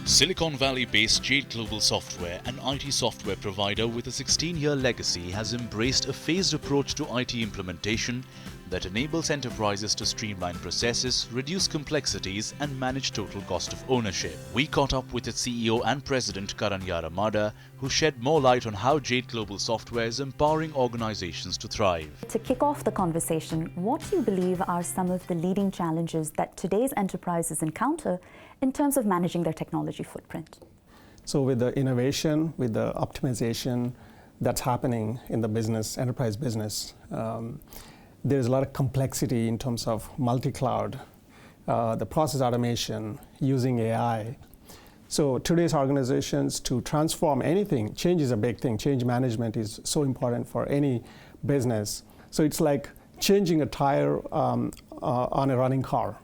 Silicon Valley-based Jade Global Software, an IT software provider with a 16-year legacy, has embraced a phased approach to IT implementation that enables enterprises to streamline processes, reduce complexities, and manage total cost of ownership. We caught up with its CEO and President Karan Yaramada, who shed more light on how Jade Global Software is empowering organizations to thrive. To kick off the conversation, what do you believe are some of the leading challenges that today's enterprises encounter in terms of managing their technology footprint? So with the innovation, with the optimization that's happening in the business, enterprise business, there's a lot of complexity in terms of multi-cloud, the process automation, using AI. So today's organizations, to transform anything, change is a big thing. Change management is so important for any business. So it's like changing a tire on a running car.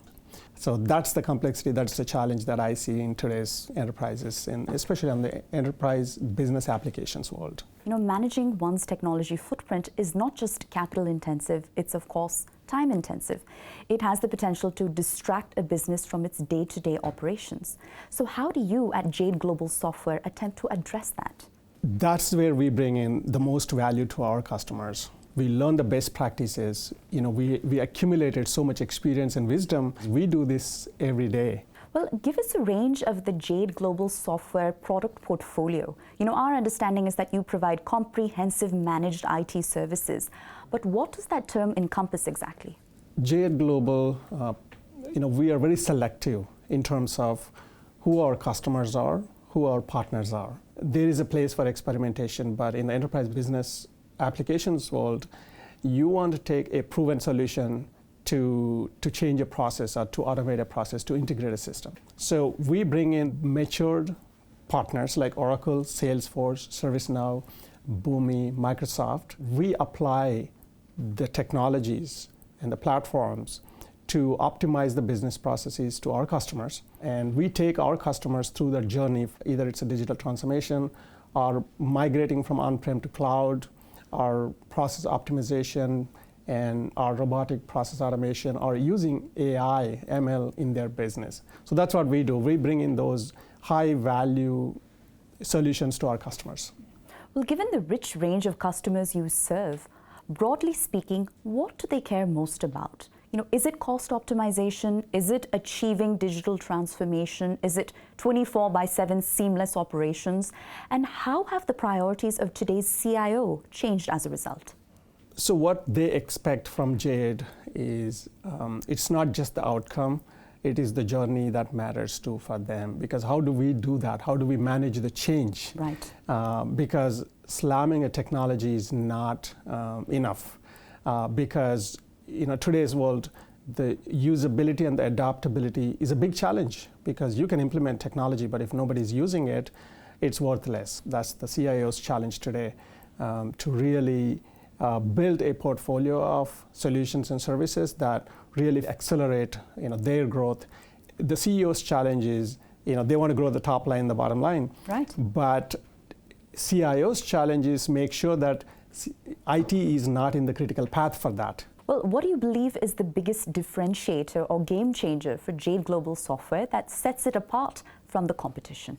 So that's the complexity, that's the challenge that I see in today's enterprises, and especially on the enterprise business applications world. Managing one's technology footprint is not just capital intensive, it's of course time intensive. It has the potential to distract a business from its day-to-day operations. So how do you at Jade Global Software attempt to address that? That's where we bring in the most value to our customers. We learn the best practices. We accumulated so much experience and wisdom. We do this every day. Well, give us a range of the Jade Global Software product portfolio. Our understanding is that you provide comprehensive managed IT services. But what does that term encompass exactly? Jade Global, we are very selective in terms of who our customers are, who our partners are. There is a place for experimentation, but in the enterprise business applications world, you want to take a proven solution to change a process or to automate a process, to integrate a system. So we bring in matured partners like Oracle, Salesforce, ServiceNow, Boomi, Microsoft. We apply the technologies and the platforms to optimize the business processes to our customers. And we take our customers through their journey, either it's a digital transformation or migrating from on-prem to cloud, our process optimization, and our robotic process automation, or using AI, ML in their business. So that's what we do. We bring in those high-value solutions to our customers. Well, given the rich range of customers you serve, broadly speaking, what do they care most about? Is it cost optimization? Is it achieving digital transformation? Is it 24/7 seamless operations? And how have the priorities of today's CIO changed as a result? So what they expect from Jade is it's not just the outcome, it is the journey that matters too for them. Because how do we do that? How do we manage the change? Right. Because slamming a technology is not enough. Because today's world, the usability and the adaptability is a big challenge, because you can implement technology, but if nobody's using it, it's worthless. That's the CIO's challenge today, to really build a portfolio of solutions and services that really accelerate their growth. The CEO's challenge is they want to grow the top line, the bottom line. Right. But CIO's challenge is make sure that IT is not in the critical path for that. Well, what do you believe is the biggest differentiator or game changer for Jade Global Software that sets it apart from the competition?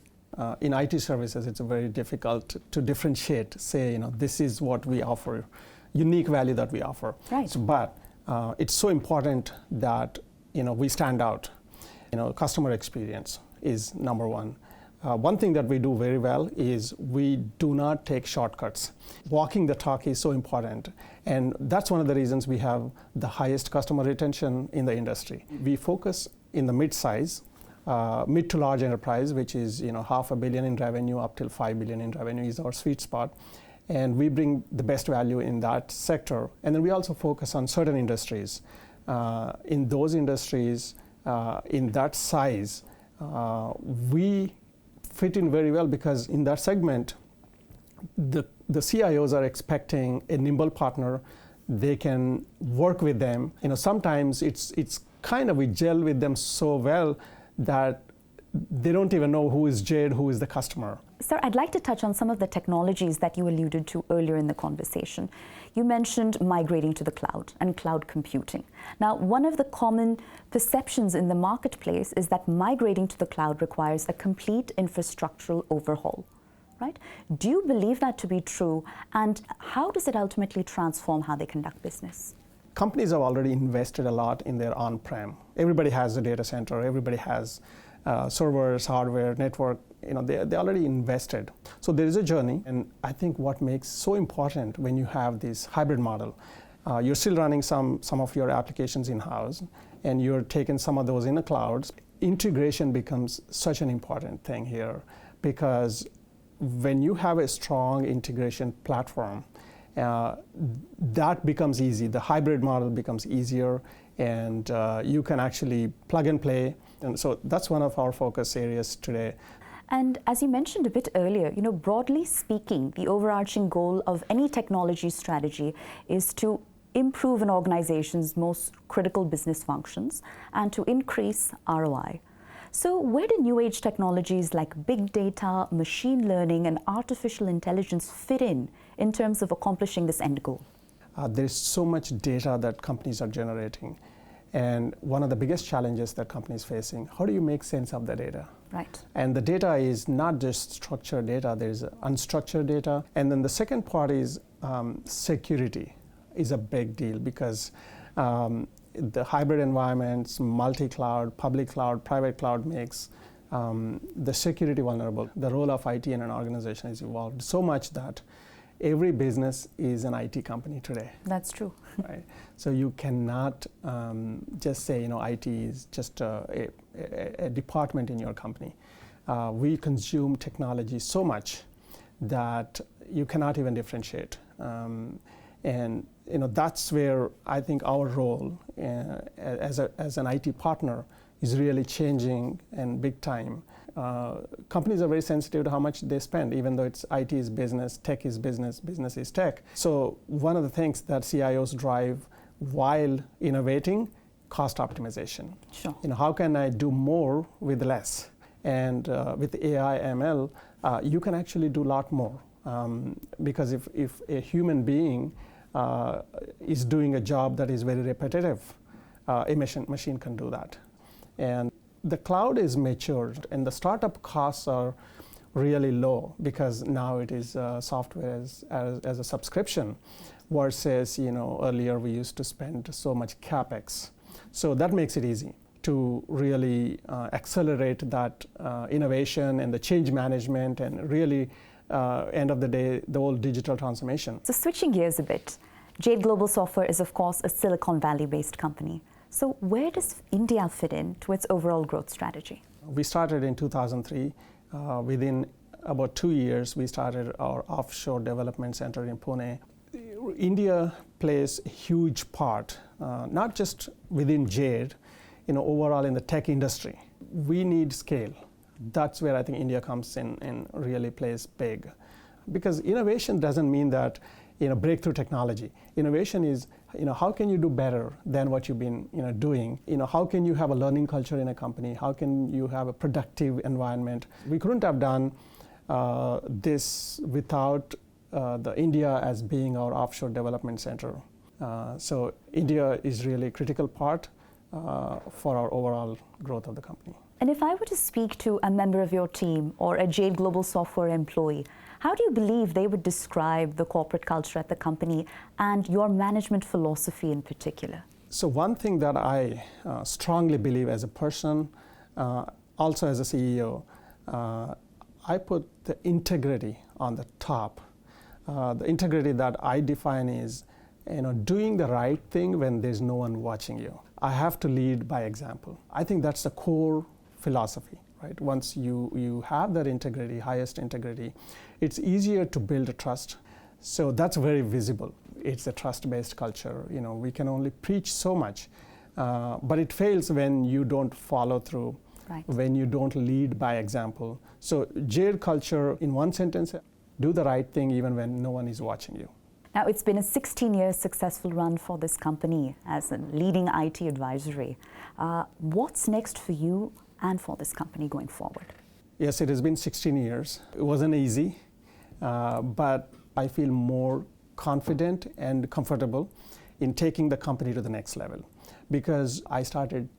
In IT services, it's very difficult to differentiate, say, this is what we offer, unique value that we offer. Right. But it's so important that we stand out. Customer experience is number one. One thing that we do very well is we do not take shortcuts. Walking the talk is so important. And that's one of the reasons we have the highest customer retention in the industry. We focus in the mid-size, mid to large enterprise, which is $500 million in revenue up till $5 billion in revenue is our sweet spot. And we bring the best value in that sector. And then we also focus on certain industries. In those industries, in that size, we fit in very well, because in that segment, the CIOs are expecting a nimble partner. They can work with them. Sometimes it's kind of, we gel with them so well that they don't even know who is Jade, who is the customer. Sir, I'd like to touch on some of the technologies that you alluded to earlier in the conversation. You mentioned migrating to the cloud and cloud computing. Now, one of the common perceptions in the marketplace is that migrating to the cloud requires a complete infrastructural overhaul, right? Do you believe that to be true? And how does it ultimately transform how they conduct business? Companies have already invested a lot in their on-prem. Everybody has a data center, everybody has servers, hardware, network, they already invested. So there is a journey, and I think what makes so important when you have this hybrid model, you're still running some of your applications in-house, and you're taking some of those in the clouds. Integration becomes such an important thing here, because when you have a strong integration platform, that becomes easy. The hybrid model becomes easier, and you can actually plug and play. And so that's one of our focus areas today. And as you mentioned a bit earlier, broadly speaking, the overarching goal of any technology strategy is to improve an organization's most critical business functions and to increase ROI. So where do new age technologies like big data, machine learning, and artificial intelligence fit in terms of accomplishing this end goal? There's so much data that companies are generating. And one of the biggest challenges that companies facing, how do you make sense of the data? Right. And the data is not just structured data, there's unstructured data. And then the second part is security is a big deal, because the hybrid environments, multi-cloud, public cloud, private cloud makes the security vulnerable. The role of IT in an organization has evolved so much that every business is an IT company today. That's true. Right? So you cannot just say, IT is just a department in your company. We consume technology so much that you cannot even differentiate. And that's where I think our role as an IT partner is really changing, and big time. Companies are very sensitive to how much they spend, even though it's IT is business, tech is business, business is tech. So one of the things that CIOs drive while innovating, cost optimization. Sure. How can I do more with less? And with AI, ML, you can actually do a lot more. Because if a human being is doing a job that is very repetitive, a machine can do that. And the cloud is matured, and the startup costs are really low, because now it is software as a subscription, versus earlier we used to spend so much capex. So that makes it easy to really accelerate that innovation and the change management, and really end of the day, the whole digital transformation. So switching gears a bit, Jade Global Software is of course a Silicon Valley-based company. So where does India fit in to its overall growth strategy? We started in 2003. Within about 2 years, we started our offshore development center in Pune. India plays a huge part, not just within Jade, overall in the tech industry. We need scale. That's where I think India comes in and really plays big. Because innovation doesn't mean that breakthrough technology. Innovation is how can you do better than what you've been doing? How can you have a learning culture in a company? How can you have a productive environment? We couldn't have done this without the India as being our offshore development center. So India is really a critical part for our overall growth of the company. And if I were to speak to a member of your team or a Jade Global Software employee, how do you believe they would describe the corporate culture at the company and your management philosophy in particular? So one thing that I strongly believe as a person, also as a CEO, I put the integrity on the top. The integrity that I define is doing the right thing when there's no one watching you. I have to lead by example. I think that's the core philosophy, right? Once you have that integrity, highest integrity, it's easier to build a trust. So that's very visible. It's a trust-based culture. We can only preach so much, but it fails when you don't follow through, right, when you don't lead by example. So Jade culture, in one sentence, do the right thing even when no one is watching you. Now, it's been a 16-year successful run for this company as a leading IT advisory. What's next for you and for this company going forward? Yes, it has been 16 years. It wasn't easy, but I feel more confident and comfortable in taking the company to the next level because I started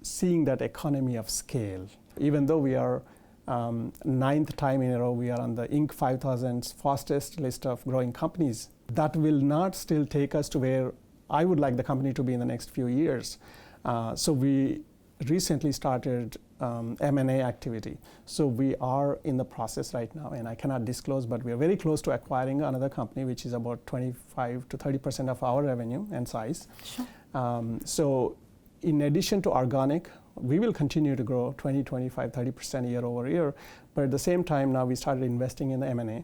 seeing that economy of scale. Even though we are ninth time in a row, we are on the Inc. 5000's fastest list of growing companies. That will not still take us to where I would like the company to be in the next few years. So we recently started M&A activity. So we are in the process right now, and I cannot disclose, but we are very close to acquiring another company, which is about 25 to 30% of our revenue and size. Sure. So in addition to organic, we will continue to grow 20, 25, 30% year over year. But at the same time, now we started investing in the M&A.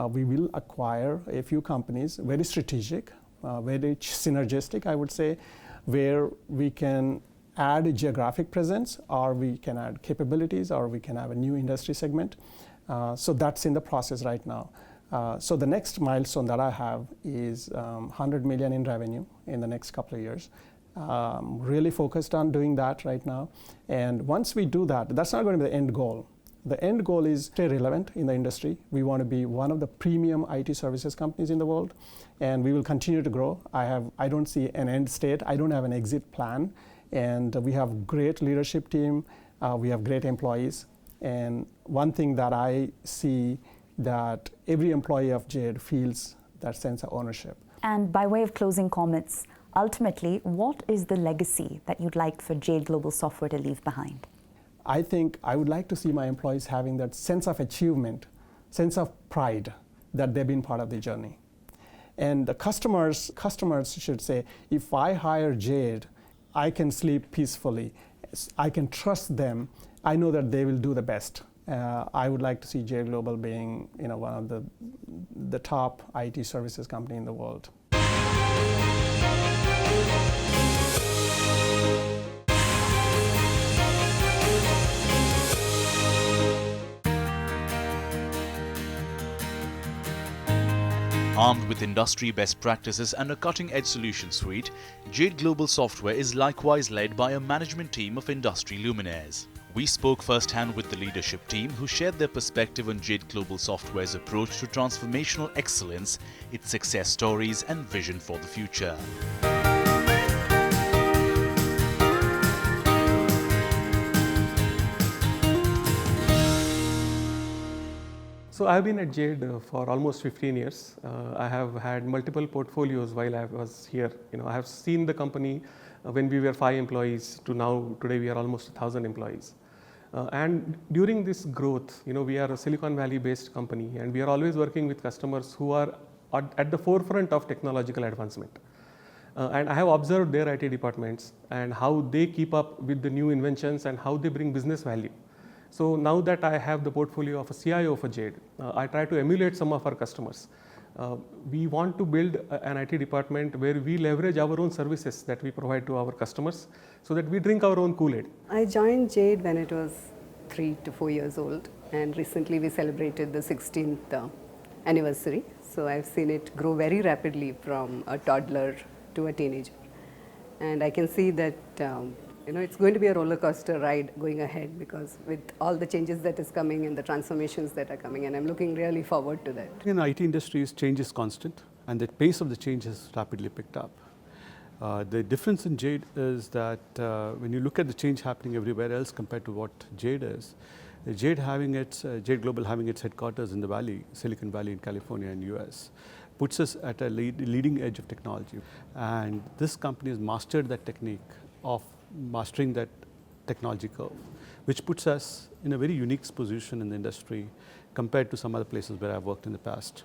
We will acquire a few companies, very strategic, very synergistic, I would say, where we can add a geographic presence, or we can add capabilities, or we can have a new industry segment. So that's in the process right now. So the next milestone that I have is 100 million in revenue in the next couple of years. Really focused on doing that right now. And once we do that, that's not going to be the end goal. The end goal is stay relevant in the industry. We want to be one of the premium IT services companies in the world, and we will continue to grow. I don't see an end state. I don't have an exit plan. And we have great leadership team. We have great employees. And one thing that I see that every employee of Jade feels that sense of ownership. And by way of closing comments, ultimately, what is the legacy that you'd like for Jade Global Software to leave behind? I think I would like to see my employees having that sense of achievement, sense of pride that they've been part of the journey. And the customers should say, if I hire Jade, I can sleep peacefully. I can trust them. I know that they will do the best. I would like to see Jade Global being, one of the top IT services company in the world. Armed with industry best practices and a cutting-edge solution suite, Jade Global Software is likewise led by a management team of industry luminaires. We spoke firsthand with the leadership team who shared their perspective on Jade Global Software's approach to transformational excellence, its success stories and vision for the future. So I've been at Jade for almost 15 years. I have had multiple portfolios while I was here. I have seen the company when we were 5 employees to now today we are almost 1,000 employees. And during this growth, we are a Silicon Valley based company, and we are always working with customers who are at the forefront of technological advancement. And I have observed their IT departments and how they keep up with the new inventions and how they bring business value. So now that I have the portfolio of a CIO for Jade, I try to emulate some of our customers. We want to build an IT department where we leverage our own services that we provide to our customers so that we drink our own Kool-Aid. I joined Jade when it was 3 to 4 years old, and recently we celebrated the 16th anniversary. So I've seen it grow very rapidly from a toddler to a teenager. And I can see that it's going to be a roller coaster ride going ahead, because with all the changes that is coming and the transformations that are coming, and I'm looking really forward to that. In IT industries, change is constant, and the pace of the change has rapidly picked up. The difference in Jade is that when you look at the change happening everywhere else compared to what Jade is, Jade Global having its headquarters in the Valley, Silicon Valley in California and US, puts us at a leading edge of technology. And this company has mastered that technique of mastering that technology curve, which puts us in a very unique position in the industry compared to some other places where I've worked in the past.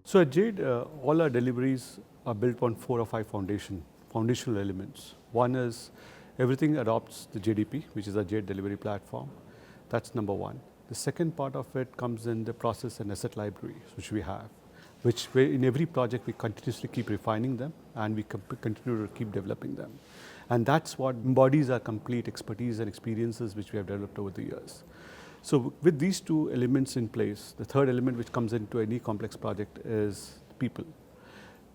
So at Jade, all our deliveries are built on 4 or 5 foundational elements. One is everything adopts the JDP, which is our Jade delivery platform. That's number one. The second part of it comes in the process and asset libraries, which we have, which in every project we continuously keep refining them, and we continue to keep developing them. And that's what embodies our complete expertise and experiences which we have developed over the years. So with these two elements in place, the third element which comes into any complex project is people.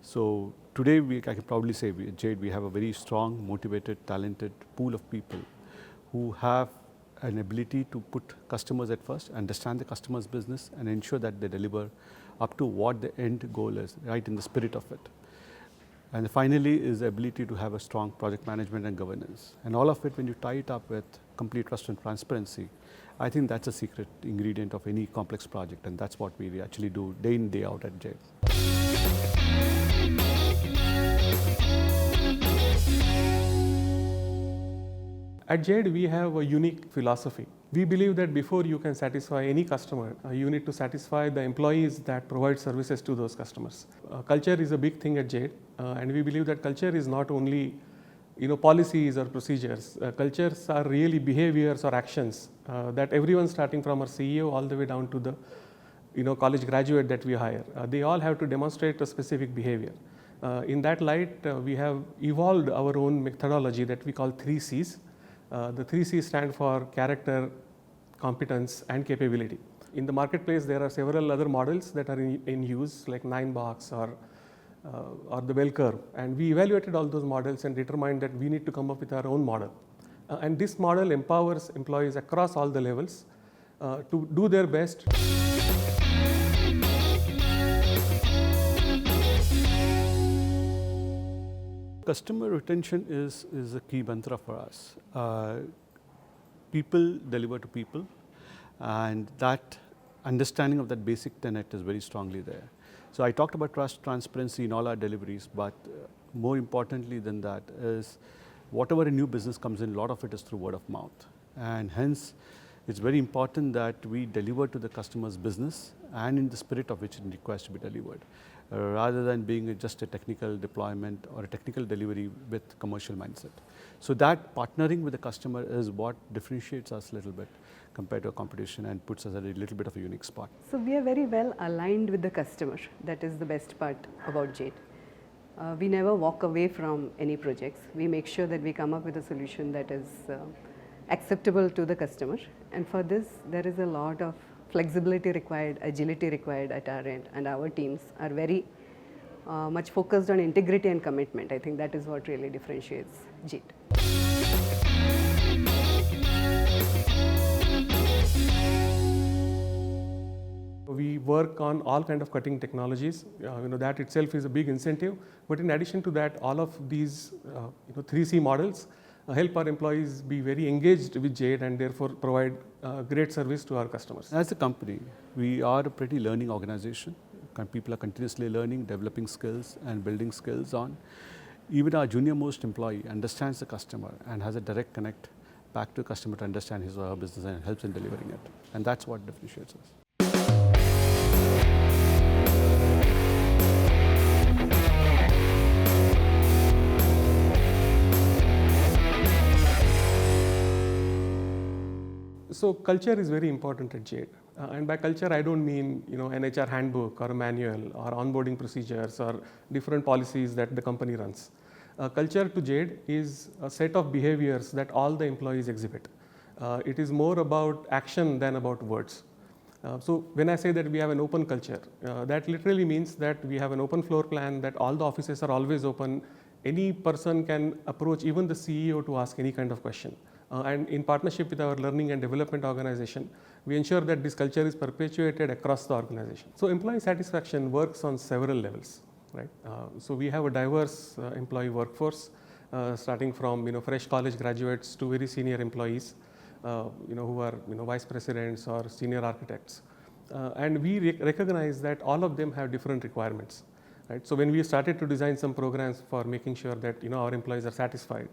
So today I can proudly say at Jade we have a very strong, motivated, talented pool of people who have an ability to put customers at first, understand the customer's business and ensure that they deliver up to what the end goal is, right in the spirit of it. And finally is the ability to have a strong project management and governance. And all of it, when you tie it up with complete trust and transparency, I think that's a secret ingredient of any complex project, and that's what we actually do day in, day out at Jade. At Jade, we have a unique philosophy. We believe that before you can satisfy any customer, you need to satisfy the employees that provide services to those customers. Culture is a big thing at Jade, and we believe that culture is not only policies or procedures. Cultures are really behaviors or actions that everyone, starting from our CEO all the way down to the college graduate that we hire, they all have to demonstrate a specific behavior. In that light, we have evolved our own methodology that we call 3 C's. The 3 C's stand for character, competence, and capability. In the marketplace, there are several other models that are in use, like 9-box or the bell curve. And we evaluated all those models and determined that we need to come up with our own model. And this model empowers employees across all the levels to do their best. Customer retention is a key mantra for us. People deliver to people, and that understanding of that basic tenet is very strongly there. So I talked about trust, transparency in all our deliveries, but more importantly than that is whatever a new business comes in, a lot of it is through word of mouth. And hence, it's very important that we deliver to the customer's business and in the spirit of which it requires to be delivered, rather than being just a technical deployment or a technical delivery with commercial mindset. So that partnering with the customer is what differentiates us a little bit compared to our competition and puts us at a little bit of a unique spot. So we are very well aligned with the customer. That is the best part about Jade. We never walk away from any projects. We make sure that we come up with a solution that is acceptable to the customer. And for this, there is a lot of flexibility required, agility required at our end, and our teams are very much focused on integrity and commitment. I think that is what really differentiates Jade. We work on all kind of cutting technologies. That itself is a big incentive. But in addition to that, all of these 3C models help our employees be very engaged with Jade and therefore provide great service to our customers. As a company, we are a pretty learning organization. People are continuously learning, developing skills and building skills on. Even our junior most employee understands the customer and has a direct connect back to the customer to understand his or her business and helps in delivering it. And that's what differentiates us. So culture is very important at Jade. And by culture, I don't mean an HR handbook or a manual or onboarding procedures or different policies that the company runs. Culture to Jade is a set of behaviors that all the employees exhibit. It is more about action than about words. So when I say that we have an open culture, that literally means that we have an open floor plan, that all the offices are always open. Any person can approach even the CEO to ask any kind of question. And in partnership with our learning and development organization, we ensure that this culture is perpetuated across the organization. So employee satisfaction works on several levels, right? So we have a diverse employee workforce, starting from fresh college graduates to very senior employees, who are vice presidents or senior architects. And we recognize that all of them have different requirements, right? So when we started to design some programs for making sure that our employees are satisfied,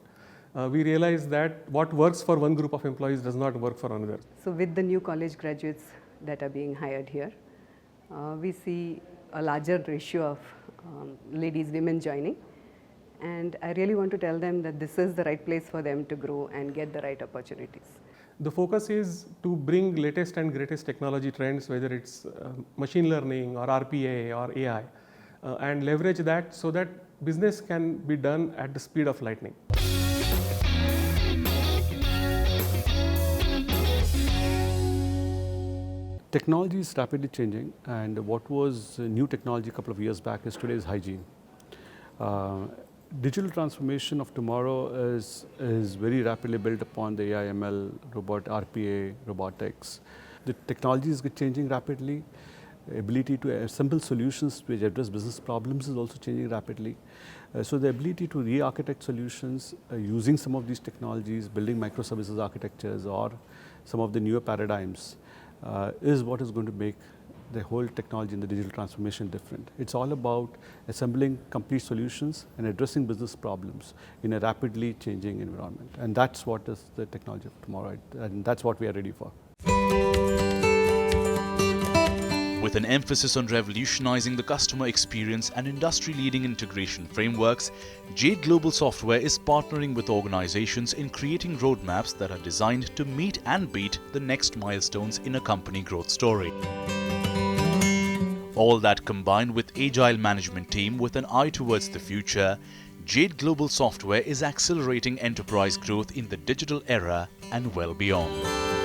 we realized that what works for one group of employees does not work for another. So with the new college graduates that are being hired here, we see a larger ratio of women joining. And I really want to tell them that this is the right place for them to grow and get the right opportunities. The focus is to bring latest and greatest technology trends, whether it's machine learning or RPA or AI, and leverage that so that business can be done at the speed of lightning. Technology is rapidly changing, and what was new technology a couple of years back is today's hygiene. Digital transformation of tomorrow is very rapidly built upon the AI, ML, RPA, robotics. The technology is changing rapidly. Ability to assemble solutions which address business problems is also changing rapidly. So the ability to re-architect solutions using some of these technologies, building microservices architectures or some of the newer paradigms is what is going to make the whole technology in the digital transformation different. It's all about assembling complete solutions and addressing business problems in a rapidly changing environment. And that's what is the technology of tomorrow, and that's what we are ready for. With an emphasis on revolutionizing the customer experience and industry-leading integration frameworks, Jade Global Software is partnering with organizations in creating roadmaps that are designed to meet and beat the next milestones in a company growth story. All that combined with agile management team with an eye towards the future, Jade Global Software is accelerating enterprise growth in the digital era and well beyond.